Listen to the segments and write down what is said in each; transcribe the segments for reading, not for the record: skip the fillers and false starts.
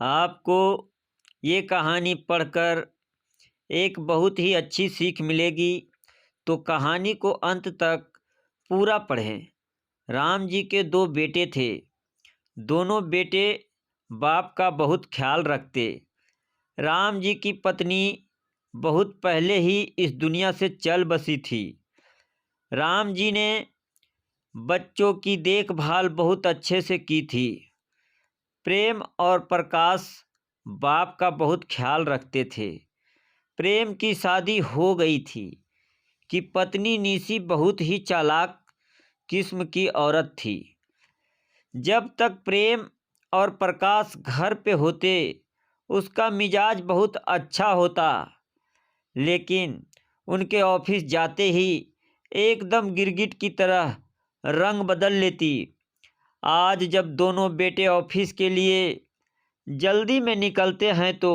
आपको ये कहानी पढ़कर एक बहुत ही अच्छी सीख मिलेगी। तो कहानी को अंत तक पूरा पढ़ें। राम जी के दो बेटे थे। दोनों बेटे बाप का बहुत ख्याल रखते। राम जी की पत्नी बहुत पहले ही इस दुनिया से चल बसी थी। राम जी ने बच्चों की देखभाल बहुत अच्छे से की थी। प्रेम और प्रकाश बाप का बहुत ख्याल रखते थे। प्रेम की शादी हो गई थी कि पत्नी निशी बहुत ही चालाक किस्म की औरत थी। जब तक प्रेम और प्रकाश घर पे होते उसका मिजाज बहुत अच्छा होता, लेकिन उनके ऑफिस जाते ही एकदम गिरगिट की तरह रंग बदल लेती। आज जब दोनों बेटे ऑफिस के लिए जल्दी में निकलते हैं तो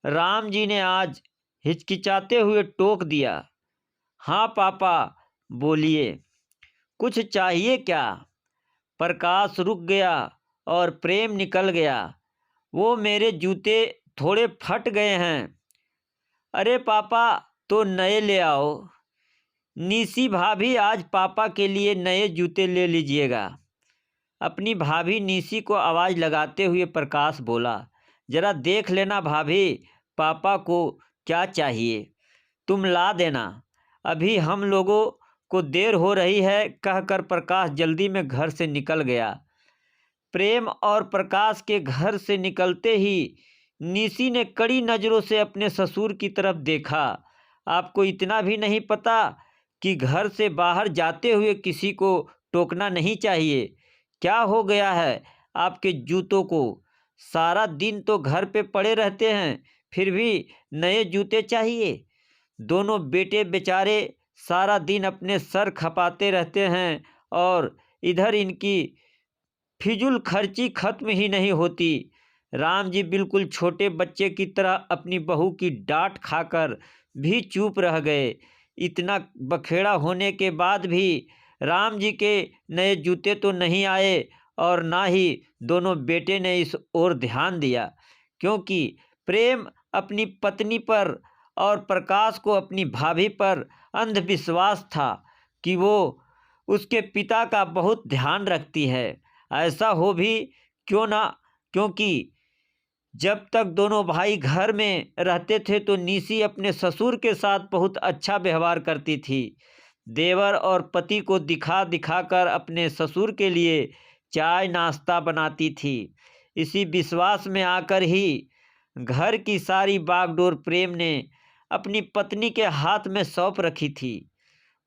राम जी ने आज हिचकिचाते हुए टोक दिया, हाँ पापा बोलिए, कुछ चाहिए क्या? प्रकाश रुक गया और प्रेम निकल गया, वो मेरे जूते थोड़े फट गए हैं। अरे पापा तो नए ले आओ। निशी भाभी आज पापा के लिए नए जूते ले लीजिएगा। अपनी भाभी निशी को आवाज़ लगाते हुए प्रकाश बोला, जरा देख लेना भाभी, पापा को क्या चाहिए, तुम ला देना, अभी हम लोगों को देर हो रही है। कहकर प्रकाश जल्दी में घर से निकल गया। प्रेम और प्रकाश के घर से निकलते ही निशी ने कड़ी नज़रों से अपने ससुर की तरफ देखा। आपको इतना भी नहीं पता कि घर से बाहर जाते हुए किसी को टोकना नहीं चाहिए? क्या हो गया है आपके जूतों को? सारा दिन तो घर पे पड़े रहते हैं, फिर भी नए जूते चाहिए? दोनों बेटे बेचारे सारा दिन अपने सर खपाते रहते हैं और इधर इनकी फिजूल खर्ची खत्म ही नहीं होती। राम जी बिल्कुल छोटे बच्चे की तरह अपनी बहू की डांट खाकर भी चुप रह गए। इतना बखेड़ा होने के बाद भी राम जी के नए जूते तो नहीं आए और ना ही दोनों बेटे ने इस ओर ध्यान दिया, क्योंकि प्रेम अपनी पत्नी पर और प्रकाश को अपनी भाभी पर अंधविश्वास था कि वो उसके पिता का बहुत ध्यान रखती है। ऐसा हो भी क्यों ना, क्योंकि जब तक दोनों भाई घर में रहते थे तो निशी अपने ससुर के साथ बहुत अच्छा व्यवहार करती थी। देवर और पति को दिखा दिखा कर अपने ससुर के लिए चाय नाश्ता बनाती थी। इसी विश्वास में आकर ही घर की सारी बागडोर प्रेम ने अपनी पत्नी के हाथ में सौंप रखी थी।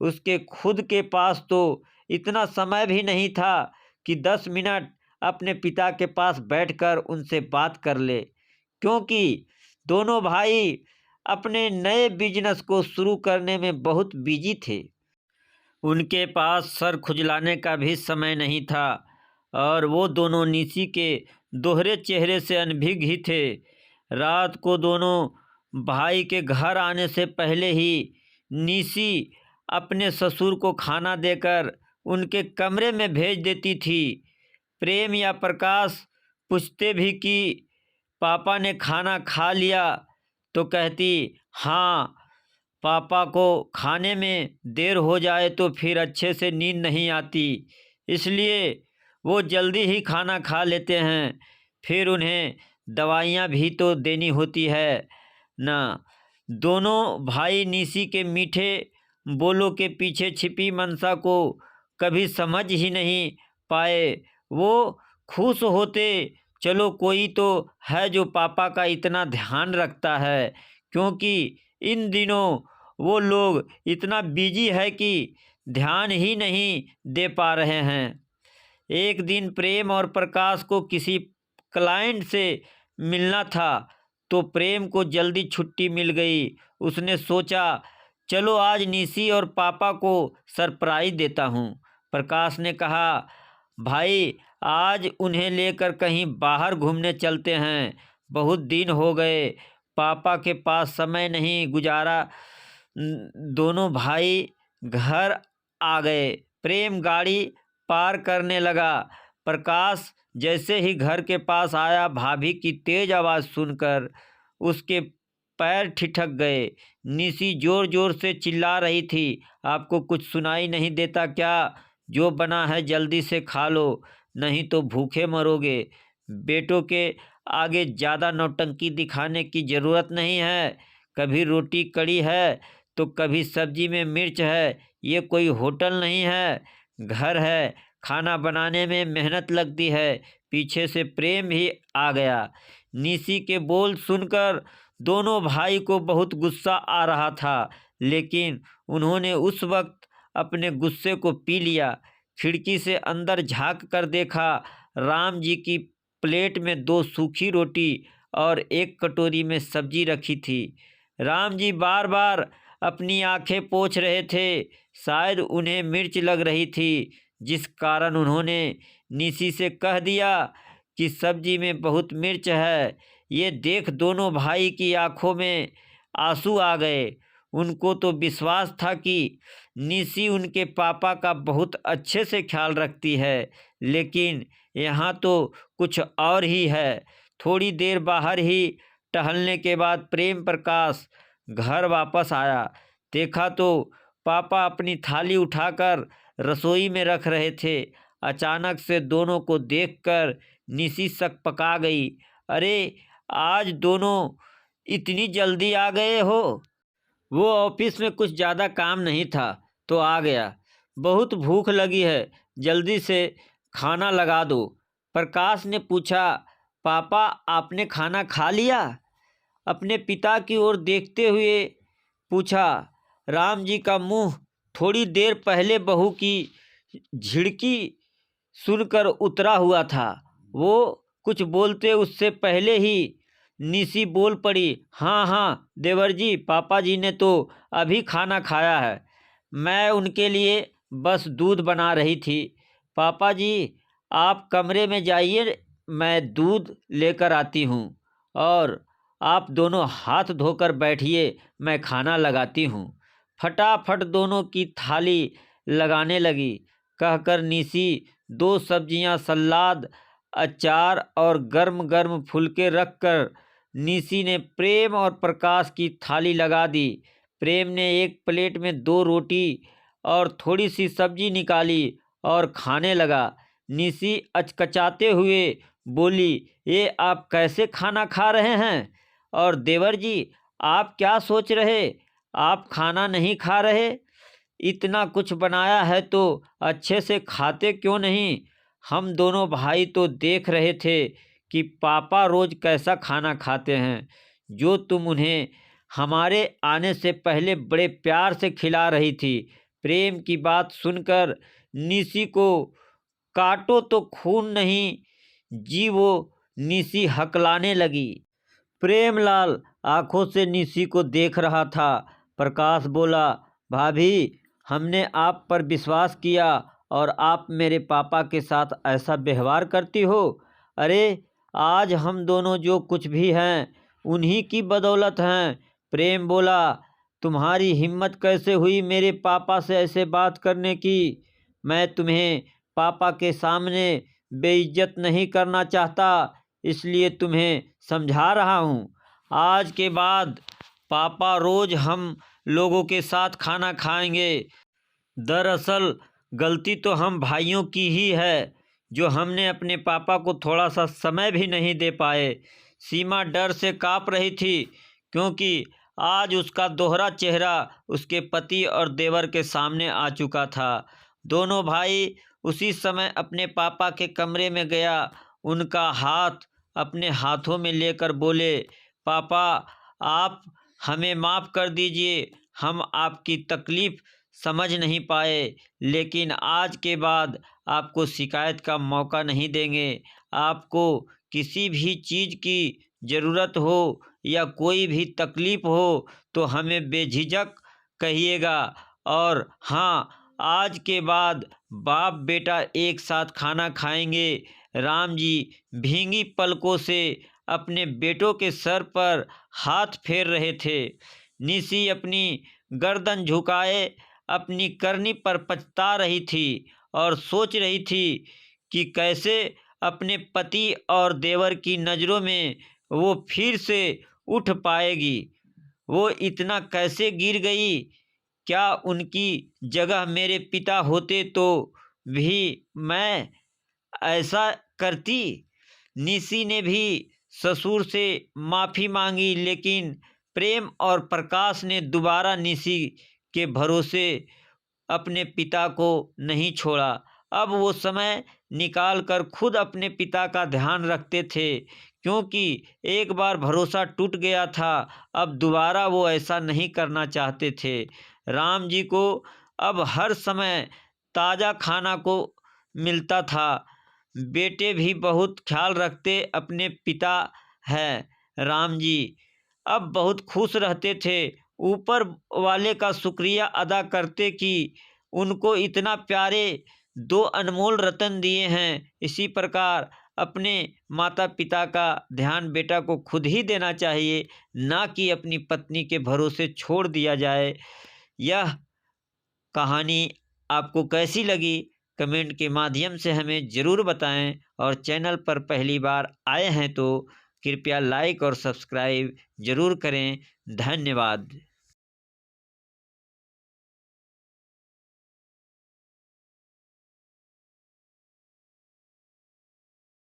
उसके खुद के पास तो इतना समय भी नहीं था कि 10 मिनट अपने पिता के पास बैठकर उनसे बात कर ले, क्योंकि दोनों भाई अपने नए बिजनेस को शुरू करने में बहुत बिजी थे। उनके पास सर खुजलाने का भी समय नहीं था और वो दोनों निशी के दोहरे चेहरे से अनभिज्ञ ही थे। रात को दोनों भाई के घर आने से पहले ही निशी अपने ससुर को खाना देकर उनके कमरे में भेज देती थी। प्रेम या प्रकाश पूछते भी कि पापा ने खाना खा लिया, तो कहती हाँ, पापा को खाने में देर हो जाए तो फिर अच्छे से नींद नहीं आती, इसलिए वो जल्दी ही खाना खा लेते हैं। फिर उन्हें दवाइयाँ भी तो देनी होती है ना। दोनों भाई निशी के मीठे बोलों के पीछे छिपी मनसा को कभी समझ ही नहीं पाए। वो खुश होते, चलो कोई तो है जो पापा का इतना ध्यान रखता है, क्योंकि इन दिनों वो लोग इतना बिजी है कि ध्यान ही नहीं दे पा रहे हैं। एक दिन प्रेम और प्रकाश को किसी क्लाइंट से मिलना था, तो प्रेम को जल्दी छुट्टी मिल गई। उसने सोचा चलो आज निशी और पापा को सरप्राइज देता हूँ। प्रकाश ने कहा भाई आज उन्हें लेकर कहीं बाहर घूमने चलते हैं, बहुत दिन हो गए पापा के पास समय नहीं गुजारा। दोनों भाई घर आ गए। प्रेम गाड़ी पार करने लगा। प्रकाश जैसे ही घर के पास आया, भाभी की तेज आवाज़ सुनकर उसके पैर ठिठक गए। निशी जोर जोर से चिल्ला रही थी, आपको कुछ सुनाई नहीं देता क्या? जो बना है जल्दी से खा लो, नहीं तो भूखे मरोगे। बेटों के आगे ज़्यादा नौटंकी दिखाने की ज़रूरत नहीं है। कभी रोटी कड़ी है तो कभी सब्जी में मिर्च है। ये कोई होटल नहीं है, घर है। खाना बनाने में मेहनत लगती है। पीछे से प्रेम भी आ गया। निशी के बोल सुनकर दोनों भाई को बहुत गुस्सा आ रहा था, लेकिन उन्होंने उस वक्त अपने गुस्से को पी लिया। खिड़की से अंदर झांक कर देखा, राम जी की प्लेट में 2 सूखी रोटी और 1 कटोरी में सब्जी रखी थी। राम जी बार बार अपनी आंखें पोंछ रहे थे। शायद उन्हें मिर्च लग रही थी, जिस कारण उन्होंने निशी से कह दिया कि सब्जी में बहुत मिर्च है। ये देख दोनों भाई की आंखों में आंसू आ गए। उनको तो विश्वास था कि निशी उनके पापा का बहुत अच्छे से ख्याल रखती है, लेकिन यहाँ तो कुछ और ही है। थोड़ी देर बाहर ही टहलने के बाद प्रेम प्रकाश घर वापस आया। देखा तो पापा अपनी थाली उठाकर रसोई में रख रहे थे। अचानक से दोनों को देखकर निशी सकपका गई। अरे, आज दोनों इतनी जल्दी आ गए हो? वो ऑफिस में कुछ ज़्यादा काम नहीं था तो आ गया। बहुत भूख लगी है, जल्दी से खाना लगा दो। प्रकाश ने पूछा, पापा आपने खाना खा लिया? अपने पिता की ओर देखते हुए पूछा। राम जी का मुंह थोड़ी देर पहले बहू की झिड़की सुनकर उतरा हुआ था। वो कुछ बोलते उससे पहले ही निशी बोल पड़ी, हाँ हाँ देवर जी, पापा जी ने तो अभी खाना खाया है। मैं उनके लिए बस दूध बना रही थी। पापा जी, आप कमरे में जाइए, मैं दूध लेकर आती हूँ। और आप दोनों हाथ धोकर बैठिए, मैं खाना लगाती हूँ। फटाफट दोनों की थाली लगाने लगी। कहकर निशी 2 सब्जियां, सलाद, अचार और गर्म गर्म फुलके रखकर निशी ने प्रेम और प्रकाश की थाली लगा दी। प्रेम ने एक प्लेट में 2 रोटी और थोड़ी सी सब्जी निकाली और खाने लगा। निशी अचकचाते हुए बोली, ये आप कैसे खाना खा रहे हैं? और देवर जी, आप क्या सोच रहे? आप खाना नहीं खा रहे? इतना कुछ बनाया है तो अच्छे से खाते क्यों नहीं? हम दोनों भाई तो देख रहे थे कि पापा रोज कैसा खाना खाते हैं, जो तुम उन्हें हमारे आने से पहले बड़े प्यार से खिला रही थी। प्रेम की बात सुनकर निशी को काटो तो खून नहीं, जी वो निशी हकलाने लगी। प्रेमलाल आंखों से निशी को देख रहा था। प्रकाश बोला, भाभी, हमने आप पर विश्वास किया और आप मेरे पापा के साथ ऐसा व्यवहार करती हो? अरे, आज हम दोनों जो कुछ भी हैं उन्हीं की बदौलत हैं। प्रेम बोला, तुम्हारी हिम्मत कैसे हुई मेरे पापा से ऐसे बात करने की? मैं तुम्हें पापा के सामने बेइज्जत नहीं करना चाहता, इसलिए तुम्हें समझा रहा हूँ। आज के बाद पापा रोज हम लोगों के साथ खाना खाएंगे। दरअसल गलती तो हम भाइयों की ही है, जो हमने अपने पापा को थोड़ा सा समय भी नहीं दे पाए। सीमा डर से काँप रही थी, क्योंकि आज उसका दोहरा चेहरा उसके पति और देवर के सामने आ चुका था। दोनों भाई उसी समय अपने पापा के कमरे में गया। उनका हाथ अपने हाथों में लेकर बोले, पापा, आप हमें माफ़ कर दीजिए। हम आपकी तकलीफ़ समझ नहीं पाए, लेकिन आज के बाद आपको शिकायत का मौका नहीं देंगे। आपको किसी भी चीज़ की ज़रूरत हो या कोई भी तकलीफ़ हो तो हमें बेझिझक कहिएगा। और हाँ, आज के बाद बाप बेटा एक साथ खाना खाएंगे। राम जी भींगी पलकों से अपने बेटों के सर पर हाथ फेर रहे थे। निशी अपनी गर्दन झुकाए अपनी करनी पर पछता रही थी और सोच रही थी कि कैसे अपने पति और देवर की नज़रों में वो फिर से उठ पाएगी। वो इतना कैसे गिर गई? क्या उनकी जगह मेरे पिता होते तो भी मैं ऐसा करती? निशी ने भी ससुर से माफ़ी मांगी, लेकिन प्रेम और प्रकाश ने दोबारा निशी के भरोसे अपने पिता को नहीं छोड़ा। अब वो समय निकाल कर खुद अपने पिता का ध्यान रखते थे, क्योंकि एक बार भरोसा टूट गया था। अब दोबारा वो ऐसा नहीं करना चाहते थे। राम जी को अब हर समय ताज़ा खाना को मिलता था। बेटे भी बहुत ख्याल रखते अपने पिता हैं। राम जी अब बहुत खुश रहते थे। ऊपर वाले का शुक्रिया अदा करते कि उनको इतना प्यारे दो अनमोल रतन दिए हैं। इसी प्रकार अपने माता पिता का ध्यान बेटा को खुद ही देना चाहिए, ना कि अपनी पत्नी के भरोसे छोड़ दिया जाए। यह कहानी आपको कैसी लगी, कमेंट के माध्यम से हमें ज़रूर बताएं, और चैनल पर पहली बार आए हैं तो कृपया लाइक और सब्सक्राइब ज़रूर करें। धन्यवाद।